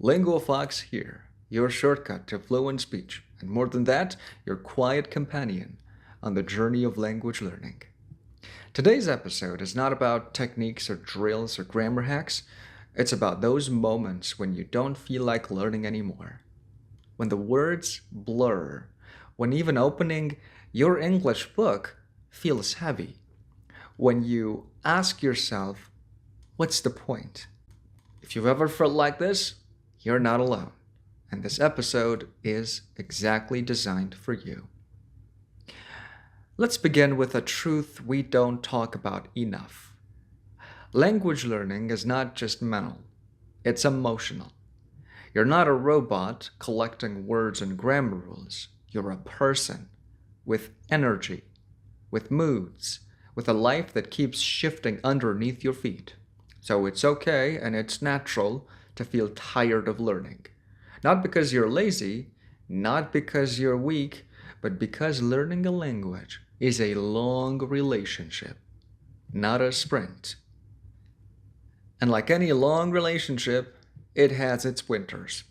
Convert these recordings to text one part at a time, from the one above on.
LinguaFox here, your shortcut to fluent speech, and more than that, your quiet companion on the journey of language learning. Today's episode is not about techniques or drills or grammar hacks. It's about those moments when you don't feel like learning anymore. When the words blur, when even opening your English book feels heavy. When you ask yourself, what's the point? If you've ever felt like this, you're not alone. And this episode is exactly designed for you. Let's begin with a truth we don't talk about enough. Language learning is not just mental, it's emotional. You're not a robot collecting words and grammar rules. You're a person with energy, with moods, with a life that keeps shifting underneath your feet. So it's okay and it's natural to feel tired of learning. Not because you're lazy, not because you're weak, but because learning a language is a long relationship, not a sprint. And like any long relationship, it has its winters.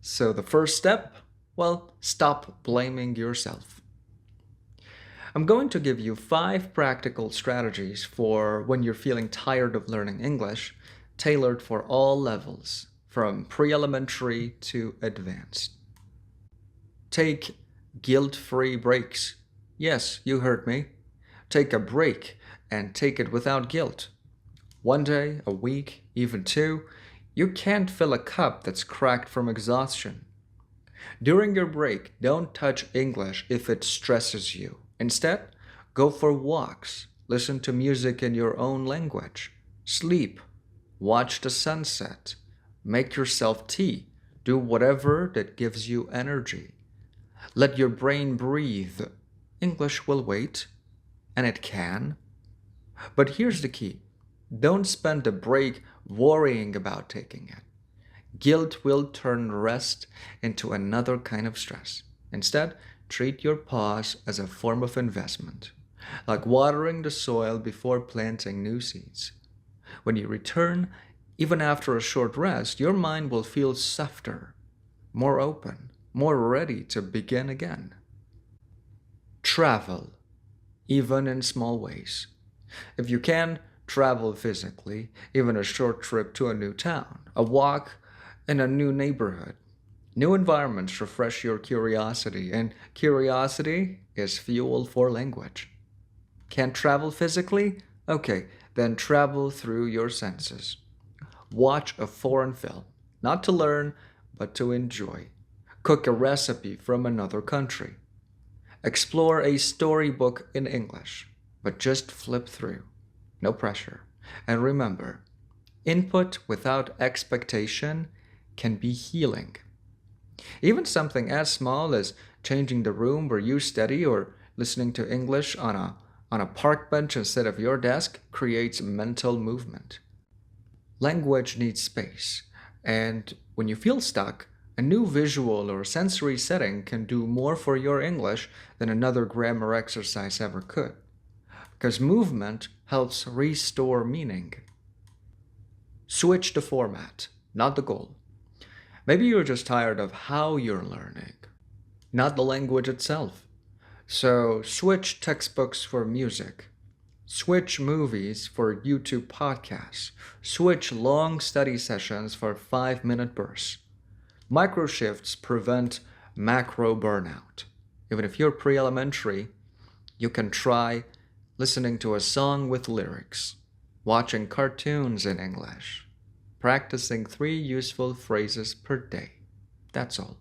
So the first step, well, stop blaming yourself. I'm going to give you 5 practical strategies for when you're feeling tired of learning English, tailored for all levels, from pre-elementary to advanced. Take guilt-free breaks. Yes, you heard me. Take a break and take it without guilt. One day, a week, even 2, you can't fill a cup that's cracked from exhaustion. During your break, don't touch English if it stresses you. Instead, go for walks, listen to music in your own language, sleep, watch the sunset, make yourself tea, do whatever that gives you energy. Let your brain breathe. English will wait, and it can. But here's the key. Don't spend the break worrying about taking it. Guilt will turn rest into another kind of stress. Instead, treat your pause as a form of investment, like watering the soil before planting new seeds. When you return, even after a short rest, your mind will feel softer, more open, more ready to begin again. Travel, even in small ways. If you can, travel physically, even a short trip to a new town, a walk in a new neighborhood. New environments refresh your curiosity, and curiosity is fuel for language. Can't travel physically? Okay, then travel through your senses. Watch a foreign film, not to learn, but to enjoy. Cook a recipe from another country. Explore a storybook in English, but just flip through. No pressure. And remember, input without expectation can be healing. Even something as small as changing the room where you study or listening to English on a park bench instead of your desk creates mental movement. Language needs space, and when you feel stuck, a new visual or sensory setting can do more for your English than another grammar exercise ever could. Because movement helps restore meaning. Switch the format, not the goal. Maybe you're just tired of how you're learning, not the language itself. So switch textbooks for music. Switch movies for YouTube podcasts. Switch long study sessions for 5-minute bursts. Micro shifts prevent macro burnout. Even if you're pre-elementary, you can try listening to a song with lyrics, watching cartoons in English, practicing 3 useful phrases per day. That's all.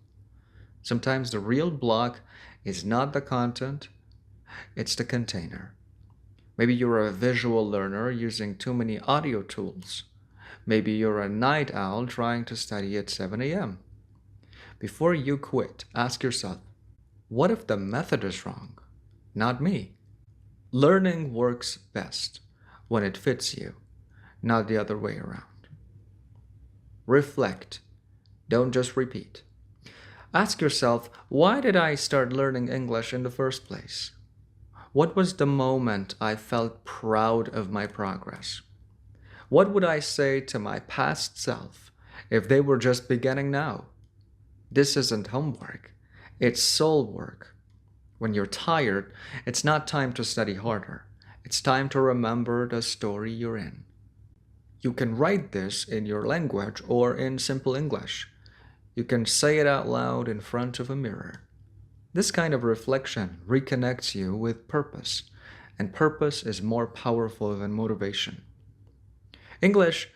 Sometimes the real block is not the content, it's the container. Maybe you're a visual learner using too many audio tools. Maybe you're a night owl trying to study at 7 a.m. Before you quit, ask yourself, what if the method is wrong? Not me. Learning works best when it fits you, not the other way around. Reflect. Don't just repeat. Ask yourself, why did I start learning English in the first place? What was the moment I felt proud of my progress? What would I say to my past self if they were just beginning now. This isn't homework, it's soul work. When you're tired, it's not time to study harder. It's time to remember the story you're in. You can write this in your language or in simple English. You can say it out loud in front of a mirror. This kind of reflection reconnects you with purpose, and purpose is more powerful than motivation. English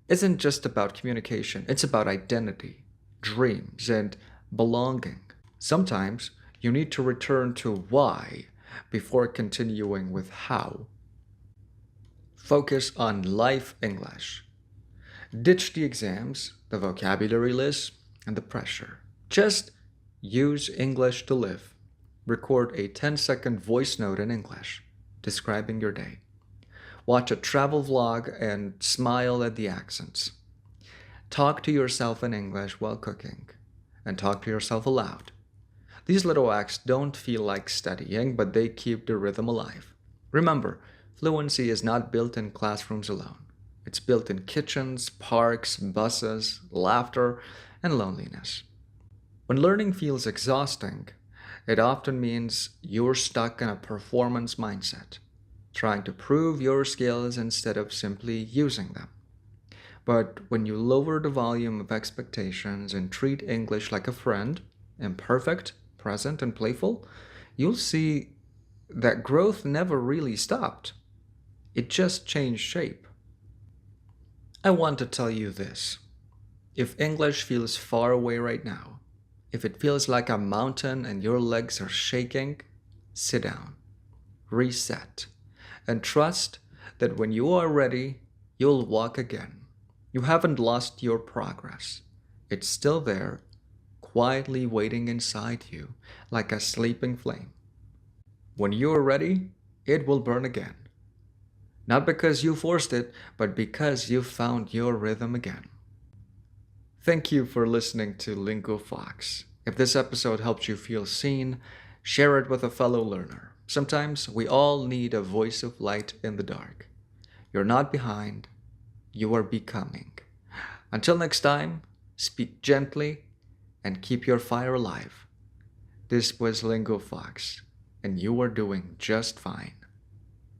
isn't just about communication, it's about identity, dreams, and belonging. Sometimes you need to return to why before continuing with how. Focus on life English. Ditch the exams, the vocabulary list, and the pressure. Just use English to live. Record a 10-second voice note in English describing your day. Watch a travel vlog and smile at the accents. Talk to yourself in English while cooking, and talk to yourself aloud. These little acts don't feel like studying, but they keep the rhythm alive. Remember, fluency is not built in classrooms alone. It's built in kitchens, parks, buses, laughter, and loneliness. When learning feels exhausting, it often means you're stuck in a performance mindset, trying to prove your skills instead of simply using them. But when you lower the volume of expectations and treat English like a friend, imperfect, present, and playful, you'll see that growth never really stopped. It just changed shape. I want to tell you this. If English feels far away right now, if it feels like a mountain and your legs are shaking, sit down, reset, and trust that when you are ready, you'll walk again. You haven't lost your progress. It's still there, quietly waiting inside you like a sleeping flame. When you are ready, it will burn again. Not because you forced it, but because you found your rhythm again. Thank you for listening to LinguaFox. If this episode helped you feel seen, share it with a fellow learner. Sometimes we all need a voice of light in the dark. You're not behind, you are becoming. Until next time, speak gently and keep your fire alive. This was LinguaFox, and you are doing just fine.